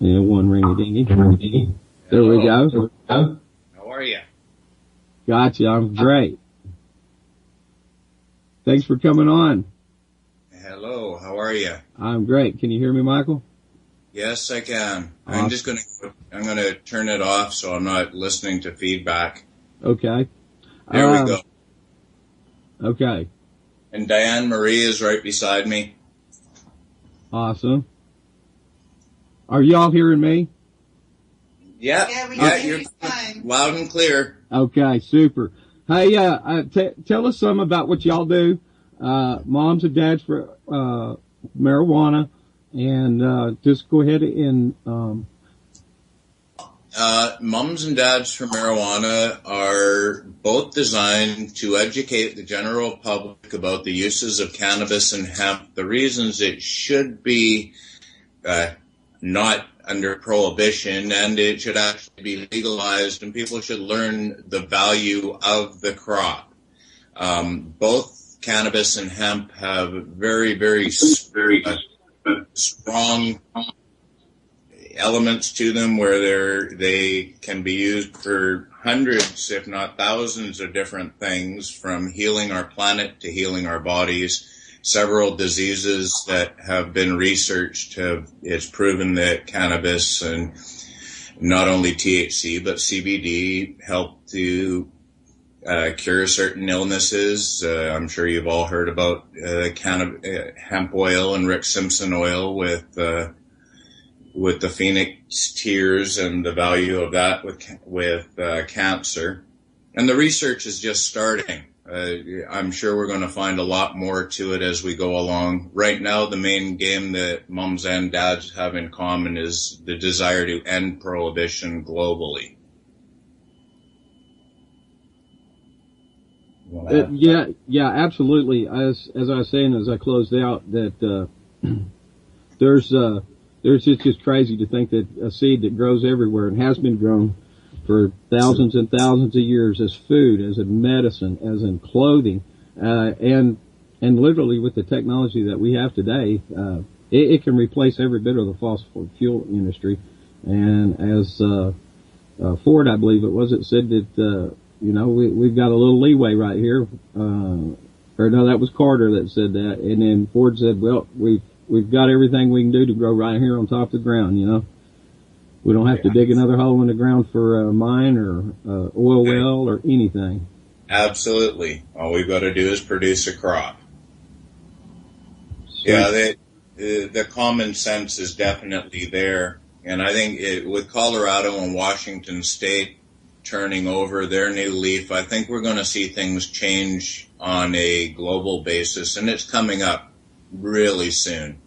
Yeah, one ringy dingy. There we go. How are you? Gotcha. I'm great. Thanks for coming on. Hello. How are you? I'm great. Can you hear me, Michael? Yes, I can. Awesome. I'm gonna turn it off so I'm not listening to feedback. Okay. There we go. Okay. And Diane Marie is right beside me. Awesome. Are y'all hearing me? Yeah, we can hear you're you fine. loud and clear. Okay, super. Hey, tell us some about what y'all do. Moms and dads for marijuana, and just go ahead and. Mums and Dads for Marijuana are both designed to educate the general public about the uses of cannabis and hemp, the reasons it should be not under prohibition, and it should actually be legalized, and people should learn the value of the crop. Both cannabis and hemp have very, very strong elements to them where they can be used for hundreds, if not thousands, of different things, from healing our planet to healing our bodies. Several diseases that have been researched it's proven that cannabis and not only THC but CBD help to cure certain illnesses. I'm sure you've all heard about hemp oil and Rick Simpson oil with the Phoenix tears and the value of that with cancer. And the research is just starting. I'm sure we're going to find a lot more to it as we go along. Right now, the main game that mums and dads have in common is the desire to end prohibition globally. Yeah, absolutely. As I was saying as I closed out, that it's just crazy to think that a seed that grows everywhere and has been grown for thousands and thousands of years as food, as in medicine, as in clothing, and literally with the technology that we have today, it can replace every bit of the fossil fuel industry. And as Ford, I believe it was, it said that we've got a little leeway right here. Or no, that was Carter that said that, and then Ford said, well, we've got everything we can do to grow right here on top of the ground, We don't have to dig another hole in the ground for a mine or oil well or anything. Absolutely. All we've got to do is produce a crop. So, yeah, the common sense is definitely there. And I think with Colorado and Washington State turning over their new leaf, I think we're going to see things change on a global basis, and it's coming up really soon.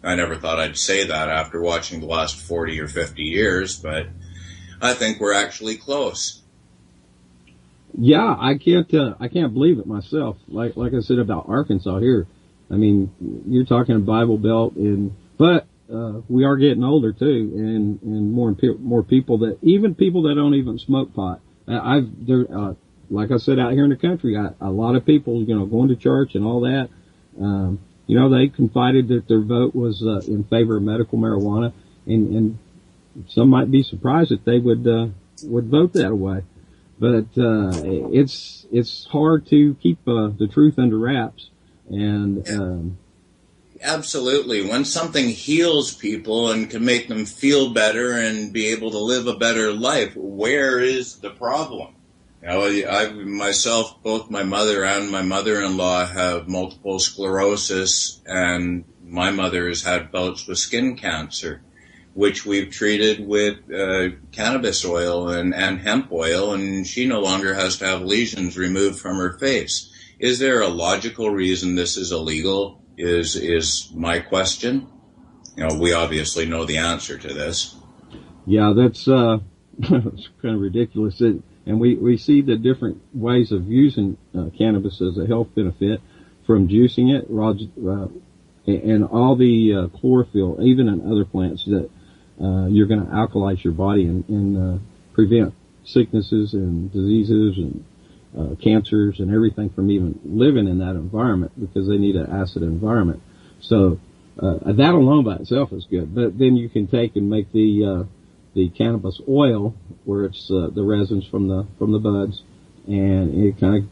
I never thought I'd say that after watching the last 40 or 50 years, but I think we're actually close. Yeah, I can't believe it myself. Like I said about Arkansas here. I mean, you're talking a Bible Belt, but we are getting older too, and more people even people that don't even smoke pot. Like I said, out here in the country, a lot of people, going to church and all that. They confided that their vote was in favor of medical marijuana, and some might be surprised that they would vote that way. But it's hard to keep the truth under wraps, and absolutely. When something heals people and can make them feel better and be able to live a better life, where is the problem? I myself, both my mother and my mother-in-law have multiple sclerosis, and my mother has had bouts with skin cancer, which we've treated with cannabis oil and hemp oil, and she no longer has to have lesions removed from her face. Is there a logical reason this is illegal? Is my question. We obviously know the answer to this. Yeah, that's it's kind of ridiculous. And we see the different ways of using cannabis as a health benefit, from juicing it, and all the chlorophyll, even in other plants, that you're going to alkalize your body and prevent sicknesses and diseases and cancers and everything from even living in that environment, because they need an acid environment. So that alone by itself is good. But then you can take and make the cannabis oil, where it's the resins from the buds, and it kind of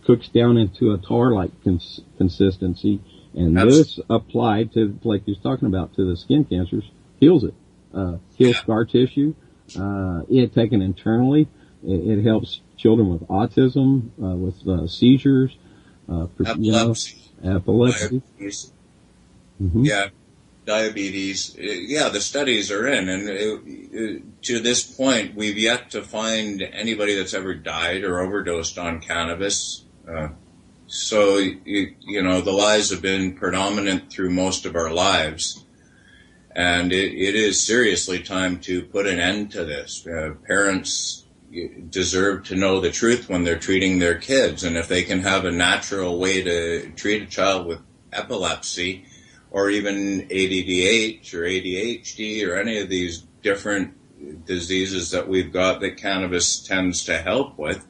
cooks down into a tar-like consistency. And this applied to, like you was talking about, to the skin cancers, heals it. Heals scar tissue. It taken internally, it helps children with autism, with seizures, epilepsy. Epilepsy. Diabetes. Mm-hmm. Yeah, diabetes. Yeah, the studies are in, and to this point, we've yet to find anybody that's ever died or overdosed on cannabis. So, the lies have been predominant through most of our lives. And it is seriously time to put an end to this. Parents deserve to know the truth when they're treating their kids. And if they can have a natural way to treat a child with epilepsy or even ADDH or ADHD or any of these different diseases that we've got that cannabis tends to help with,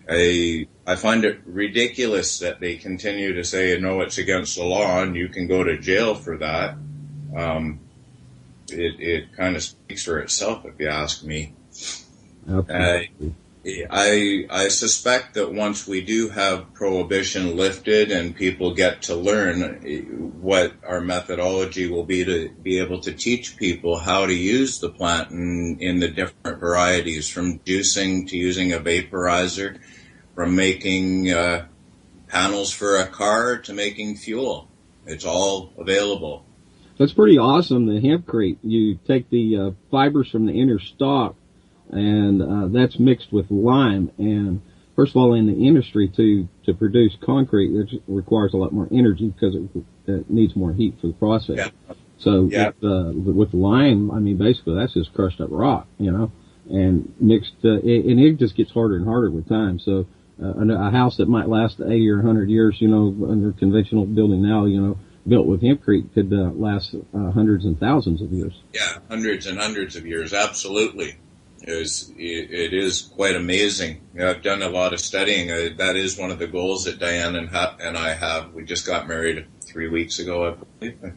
I find it ridiculous that they continue to say, no, it's against the law and you can go to jail for that. It kind of speaks for itself, if you ask me. I suspect that once we do have prohibition lifted and people get to learn what our methodology will be to be able to teach people how to use the plant in the different varieties, from juicing to using a vaporizer, from making panels for a car to making fuel. It's all available. That's pretty awesome, the hempcrete. You take the fibers from the inner stalk, and that's mixed with lime. And first of all, in the industry, to produce concrete, it requires a lot more energy because it needs more heat for the process. Yeah. So with lime, I mean, basically that's just crushed up rock, and mixed, and it just gets harder and harder with time. So a house that might last 80 or 100 years, under conventional building now, built with hempcrete could last hundreds and thousands of years. Yeah, hundreds and hundreds of years, absolutely. It is quite amazing. I've done a lot of studying. That is one of the goals that Diane and I have. We just got married 3 weeks ago, I believe,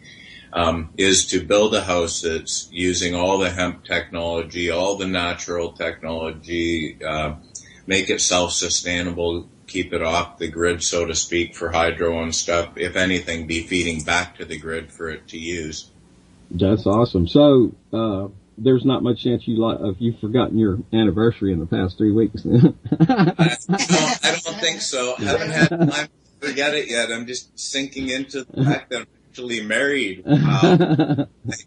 is to build a house that's using all the hemp technology, all the natural technology, make it self-sustainable, keep it off the grid, so to speak, for hydro and stuff. If anything, be feeding back to the grid for it to use. That's awesome. So, there's not much chance you've forgotten your anniversary in the past 3 weeks. I don't think so. I haven't had time to forget it yet. I'm just sinking into the fact that I'm actually married. Wow.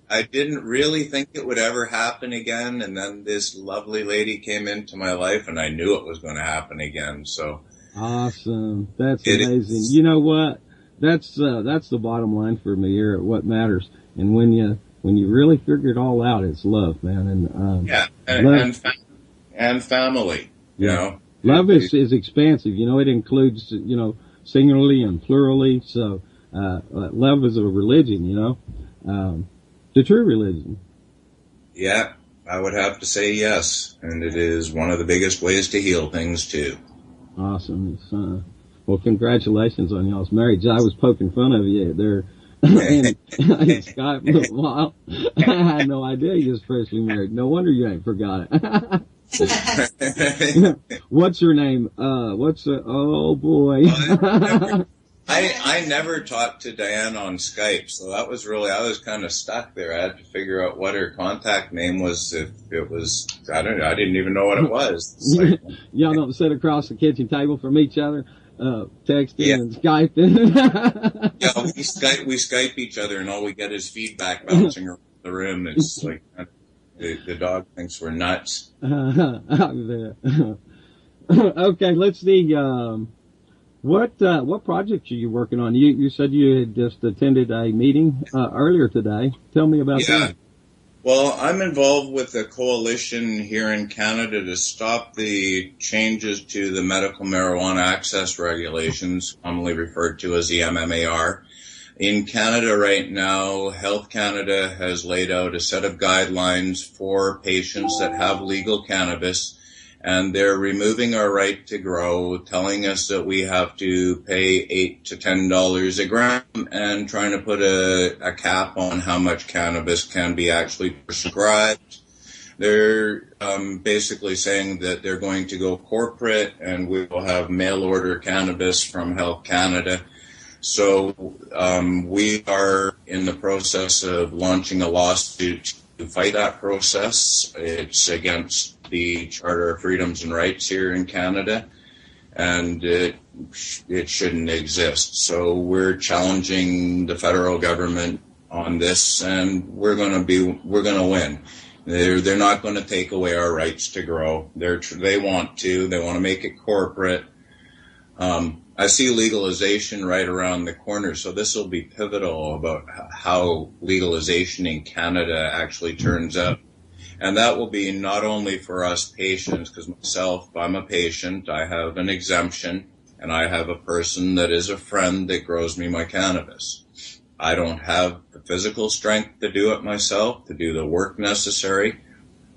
I didn't really think it would ever happen again, and then this lovely lady came into my life, and I knew it was going to happen again. So awesome. That's amazing. You know what? That's the bottom line for me here at What Matters. And when you really figure it all out, it's love, man. And and family. Yeah. Love is expansive. It includes singularly and plurally. So love is a religion. The true religion. Yeah, I would have to say yes, and it is one of the biggest ways to heal things too. Awesome. Well, congratulations on y'all's marriage. I was poking fun of you there. And Scott for a while. I had no idea you was freshly married. No wonder you ain't forgot it. What's her name? Oh boy. I never talked to Diane on Skype, so that was I was kind of stuck there. I had to figure out what her contact name was. If it was, I don't know. I didn't even know what it was. Like, y'all don't sit across the kitchen table from each other, texting and Skyping. Yeah, we Skype each other, and all we get is feedback bouncing around the room. It's like the dog thinks we're nuts. Okay, let's see. What project are you working on? You said you had just attended a meeting earlier today. Tell me about that. Well, I'm involved with a coalition here in Canada to stop the changes to the medical marijuana access regulations, commonly referred to as the MMAR. In Canada right now, Health Canada has laid out a set of guidelines for patients that have legal cannabis, and they're removing our right to grow, telling us that we have to pay $8 to $10 a gram, and trying to put a cap on how much cannabis can be actually prescribed. They're basically saying that they're going to go corporate, and we will have mail order cannabis from Health Canada. So we are in the process of launching a lawsuit to fight that process. It's against the Charter of Freedoms and Rights here in Canada, and it shouldn't exist. So we're challenging the federal government on this, and we're going to win. They're not going to take away our rights to grow. They want to make it corporate. I see legalization right around the corner, so this will be pivotal about how legalization in Canada actually turns out. And that will be not only for us patients, because myself, I'm a patient, I have an exemption, and I have a person that is a friend that grows me my cannabis. I don't have the physical strength to do it myself, to do the work necessary,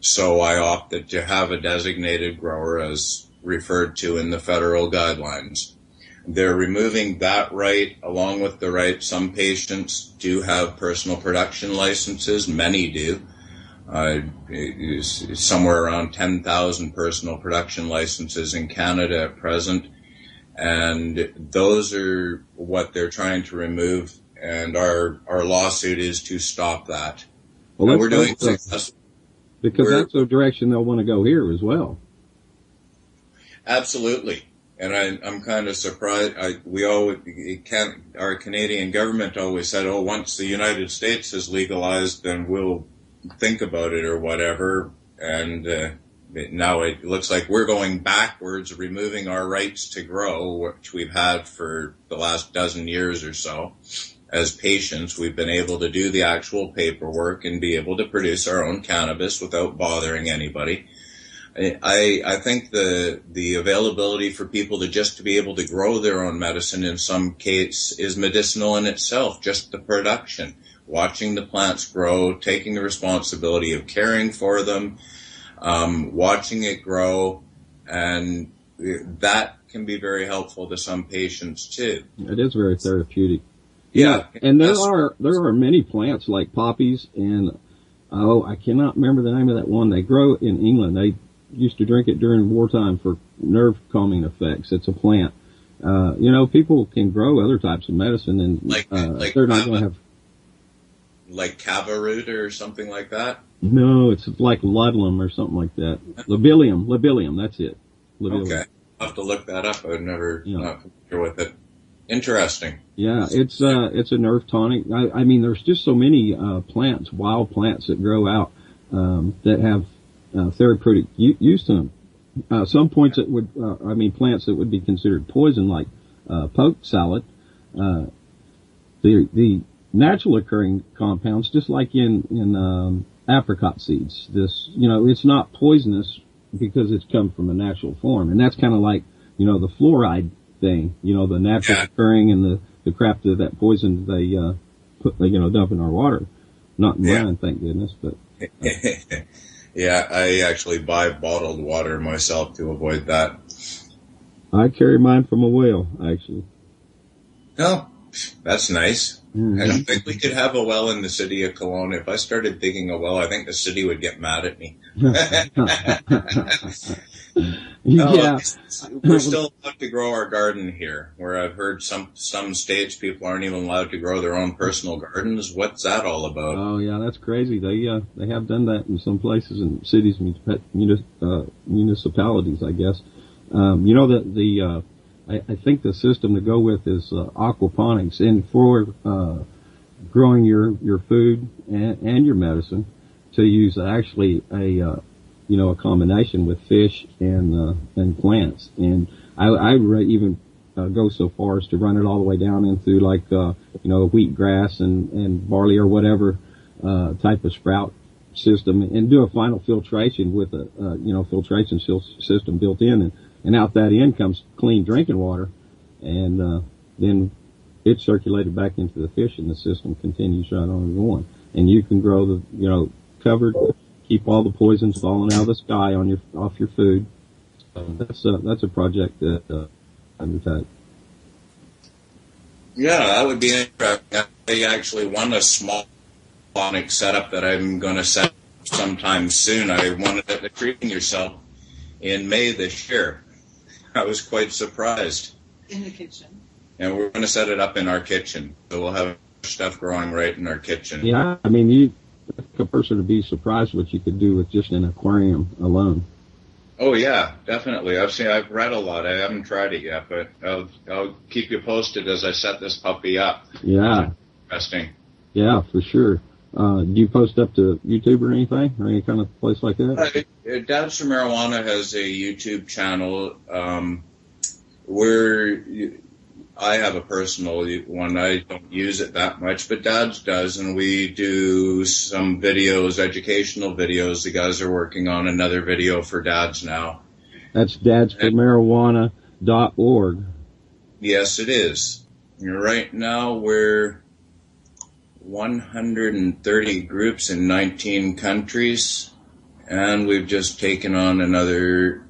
so I opted to have a designated grower as referred to in the federal guidelines. They're removing that right, along with the right. Some patients do have personal production licenses. Many do. Somewhere around 10,000 personal production licenses in Canada at present. And those are what they're trying to remove. And our lawsuit is to stop that. Well, we're doing because that's the direction they'll want to go here as well. Absolutely. And I'm kind of surprised. Our Canadian government always said, "Oh, once the United States is legalized, then we'll think about it," or whatever. And now it looks like we're going backwards, removing our rights to grow, which we've had for the last dozen years or so. As patients, we've been able to do the actual paperwork and be able to produce our own cannabis without bothering anybody. I think the availability for people to be able to grow their own medicine in some case is medicinal in itself, just the production, watching the plants grow, taking the responsibility of caring for them, watching it grow, and that can be very helpful to some patients too. It is very therapeutic. Yeah. And there are many plants like poppies and, I cannot remember the name of that one. They grow in England. They used to drink it during wartime for nerve calming effects. It's a plant. People can grow other types of medicine, and they're not going to have like kava root or something like that. No, it's like ludlum or something like that. Lobilium. That's it. Lobilium. Okay, I'll have to look that up. I've never not familiar with it. Interesting. Yeah, it's a nerve tonic. I mean, there's just so many plants, wild plants that grow out that have therapeutic use to them. Some points that would, plants that would be considered poison, like poke salad. The natural occurring compounds, just like in apricot seeds. It's not poisonous because it's come from a natural form, and that's kind of like the fluoride thing. The natural occurring and the crap that poison they dump in our water. Not in mine, thank goodness, but. Yeah, I actually buy bottled water myself to avoid that. I carry mine from a well, actually. Oh, that's nice. Mm-hmm. I don't think we could have a well in the city of Kelowna. If I started digging a well, I think the city would get mad at me. Yeah. We're still allowed to grow our garden here, where I've heard some states people aren't even allowed to grow their own personal gardens. What's that all about? Oh yeah, that's crazy. They have done that in some places in cities, municipalities, I guess. I think the system to go with is aquaponics, and for growing your food and your medicine, to use actually a combination with fish and plants. And I even go so far as to run it all the way down into wheatgrass and barley or whatever type of sprout system, and do a final filtration with a filtration system built in, and out that end comes clean drinking water, and then it's circulated back into the fish, and the system continues right on going. And you can grow covered, keep all the poisons falling out of the sky off your food, That's a project that I've had. Yeah, that would be interesting. I actually won a small phonic setup that I'm going to set up sometime soon. I wanted it to treating yourself in May this year. I was quite surprised. In the kitchen. And we're going to set it up in our kitchen. So we'll have stuff growing right in our kitchen. Yeah, I mean, a person would be surprised what you could do with just an aquarium alone. Oh yeah, definitely. I've read a lot. I haven't tried it yet, but I'll keep you posted as I set this puppy up. Yeah. Interesting. Yeah, for sure. Do you post up to YouTube or anything, or any kind of place like that? Dads for Marijuana has a YouTube channel where I have a personal one. I don't use it that much, but Dad's does, and we do some videos, educational videos. The guys are working on another video for Dads now. That's dadsformarijuana.org. Yes, it is. Right now we're 130 groups in 19 countries, and we've just taken on another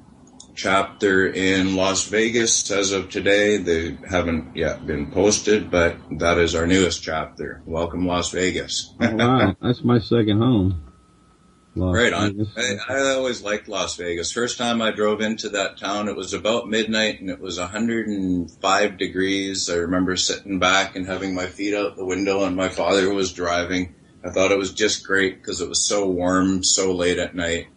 chapter in Las Vegas as of today. They haven't yet been posted, but that is our newest chapter. Welcome, Las Vegas. Oh, wow, that's my second home. Right on. I always liked Las Vegas. First time I drove into that town, it was about midnight, and it was 105 degrees. I remember sitting back and having my feet out the window, and my father was driving. I thought it was just great because it was so warm, so late at night.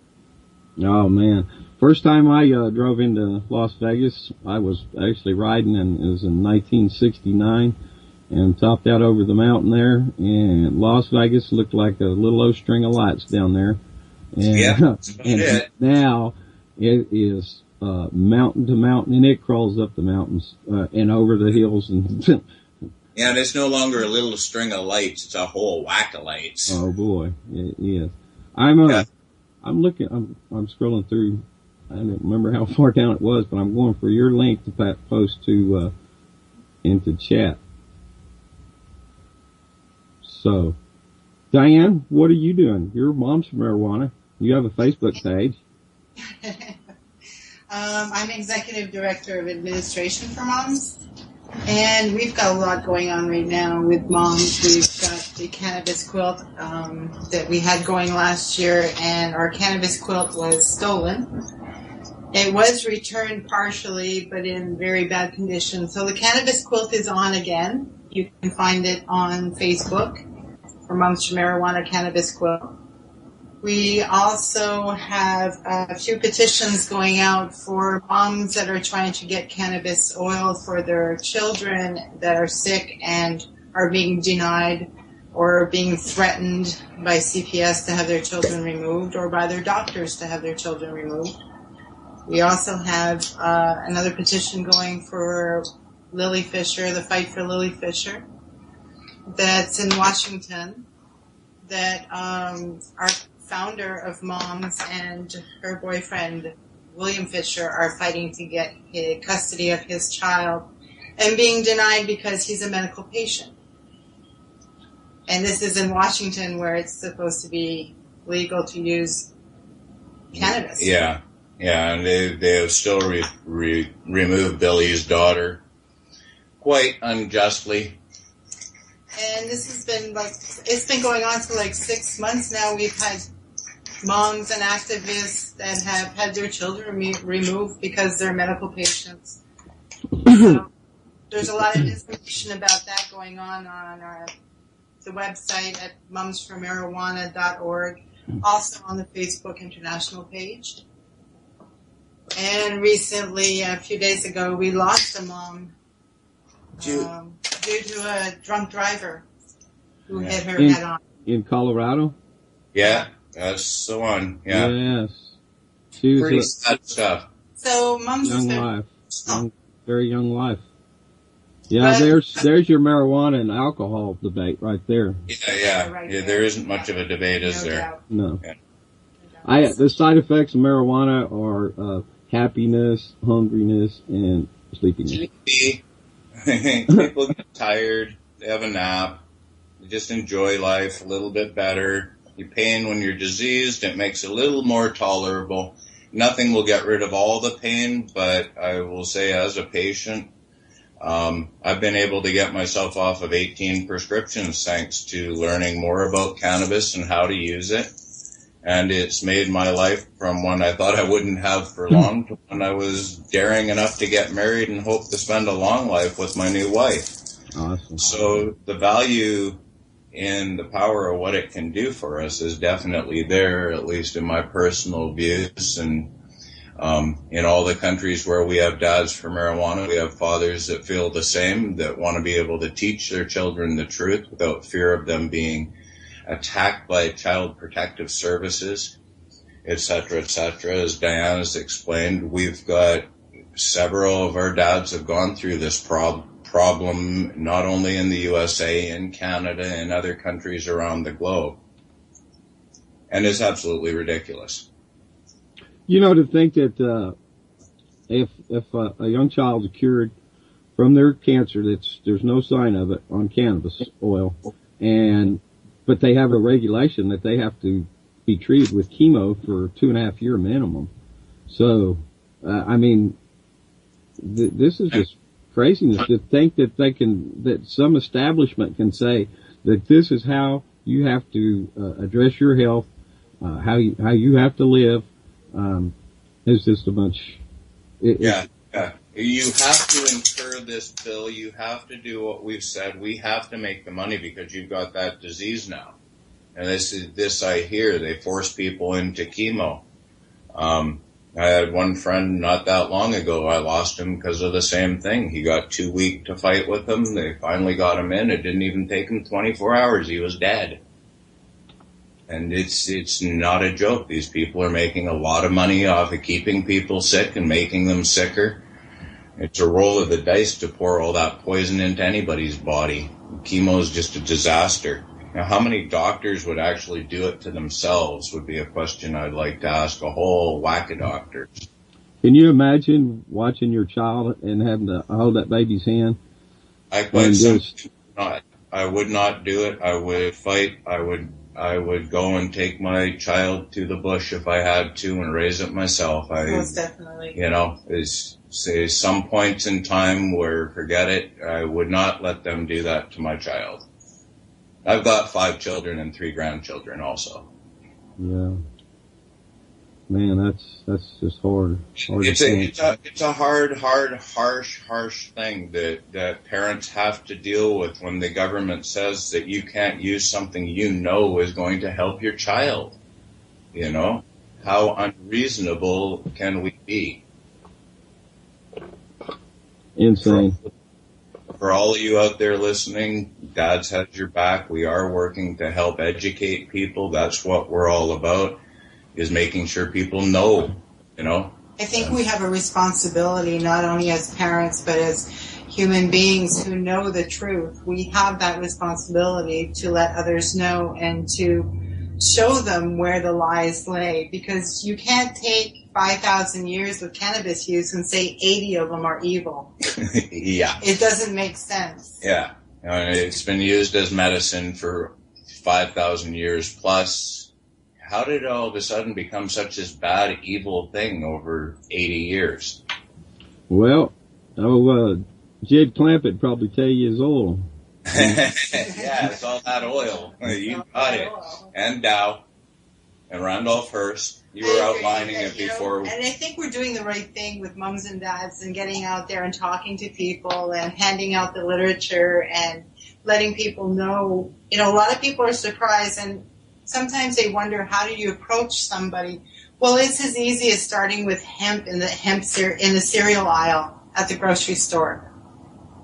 Oh, man. First time I drove into Las Vegas, I was actually riding, and it was in 1969, and topped out over the mountain there, and Las Vegas looked like a little old string of lights down there. And, yeah, and now it is mountain to mountain, and it crawls up the mountains and over the hills. And yeah, and it's no longer a little string of lights; it's a whole whack of lights. Oh boy, it is. I'm looking. I'm scrolling through. I don't remember how far down it was, but I'm going for your link to post to into chat. So, Diane, what are you doing? You're Moms for Marijuana. You have a Facebook page. I'm executive director of administration for Moms, and we've got a lot going on right now with Moms. We've got the cannabis quilt that we had going last year, and our cannabis quilt was stolen. It was returned partially, but in very bad condition. So the cannabis quilt is on again. You can find it on Facebook for Moms for Marijuana Cannabis Quilt. We also have a few petitions going out for moms that are trying to get cannabis oil for their children that are sick and are being denied or being threatened by CPS to have their children removed or by their doctors to have their children removed. We also have another petition going for Lily Fisher, the Fight for Lily Fisher, that's in Washington, that our founder of Moms and her boyfriend, William Fisher, are fighting to get custody of his child and being denied because he's a medical patient. And this is in Washington where it's supposed to be legal to use cannabis. Yeah, and they have still removed Billy's daughter quite unjustly. And this has been it's been going on for 6 months now. We've had moms and activists that have had their children removed because they're medical patients. So there's a lot of information about that going on the website at momsformarijuana.org, also on the Facebook International page. And recently, a few days ago, we lost a mom due to a drunk driver who hit her head on. In Colorado? Yeah, that's the one. Yeah. Yes. She was pretty sad stuff. So, Mom's young life. Very young life. Yeah, but there's your marijuana and alcohol debate right there. Yeah, there isn't much of a debate, is there? No. Yeah. The side effects of marijuana are happiness, hungriness, and sleepiness. People get tired, they have a nap, they just enjoy life a little bit better. Your pain when you're diseased, it makes it a little more tolerable. nothing will get rid of all the pain, but I will say as a patient, I've been able to get myself off of 18 prescriptions thanks to learning more about cannabis and how to use it. And it's made my life from one I thought I wouldn't have for long to when I was daring enough to get married and hope to spend a long life with my new wife. Awesome. So the value in the power of what it can do for us is definitely there, at least in my personal views. And in all the countries where we have dads for marijuana, we have fathers that feel the same, that want to be able to teach their children the truth without fear of them being attacked by child protective services, et cetera, as Diane has explained. We've got several of our dads have gone through this problem, not only in the USA, in Canada, and other countries around the globe. And it's absolutely ridiculous. You know, to think that if a young child is cured from their cancer, there's no sign of it on cannabis oil, but they have a regulation that they have to be treated with chemo for 2.5 year minimum. So, I mean, this is just craziness to think that that some establishment can say that this is how you have to address your health, how you have to live. It's just a bunch. Yeah. You have to incur this bill. You have to do what we've said. We have to make the money because you've got that disease now. And this I hear. They force people into chemo. I had one friend not that long ago. I lost him because of the same thing. He got too weak to fight with them. They finally got him in. It didn't even take him 24 hours. He was dead. And it's not a joke. These people are making a lot of money off of keeping people sick and making them sicker. It's a roll of the dice to pour all that poison into anybody's body. Chemo is just a disaster. Now, how many doctors would actually do it to themselves would be a question I'd like to ask a whole whack of doctors. Can you imagine watching your child and having to hold that baby's hand? I would not do it. I would fight. I would go and take my child to the bush if I had to and raise it myself. Most definitely. You know, there's some points in time where, forget it, I would not let them do that to my child. I've got 5 children and 3 grandchildren also. Yeah. Man, that's just hard. It's a hard, harsh thing that parents have to deal with when the government says that you can't use something you know is going to help your child. You know, how unreasonable can we be? Insane. For all of you out there listening, Dad's has your back. We are working to help educate people. That's what we're all about, is making sure people know, you know. I think we have a responsibility, not only as parents, but as human beings who know the truth. We have that responsibility to let others know and to show them where the lies lay, because you can't take 5,000 years of cannabis use and say 80 of them are evil. Yeah. It doesn't make sense. Yeah. It's been used as medicine for 5,000 years plus. How did it all of a sudden become such this bad, evil thing over 80 years? Well, Jed Clampett probably tell you his oil. Yeah, it's all that oil. You got it. And Dow. And Randolph Hearst. You were outlining it before. And I think we're doing the right thing with mums and dads and getting out there and talking to people and handing out the literature and letting people know. You know, a lot of people are surprised, and sometimes they wonder, how do you approach somebody? Well, it's as easy as starting with hemp in the cereal aisle at the grocery store.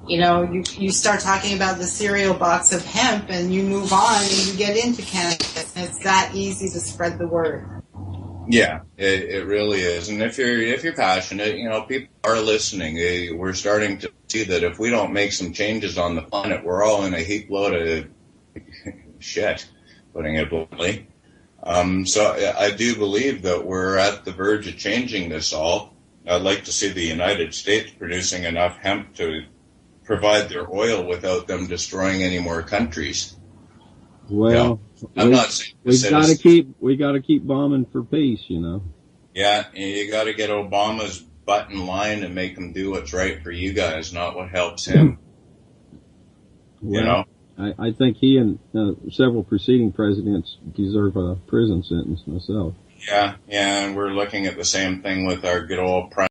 You know, you start talking about the cereal box of hemp, and you move on and you get into cannabis. And it's that easy to spread the word. Yeah, it really is. And if you're passionate, you know, people are listening. We're starting to see that if we don't make some changes on the planet, we're all in a heap load of shit, putting it bluntly. So I do believe that we're at the verge of changing this all. I'd like to see the United States producing enough hemp to provide their oil without them destroying any more countries. Well, I'm not saying we got to keep bombing for peace, you know. Yeah, you got to get Obama's butt in line and make him do what's right for you guys, not what helps him. Well, You know? I think he and several preceding presidents deserve a prison sentence myself. Yeah, and we're looking at the same thing with our good old prime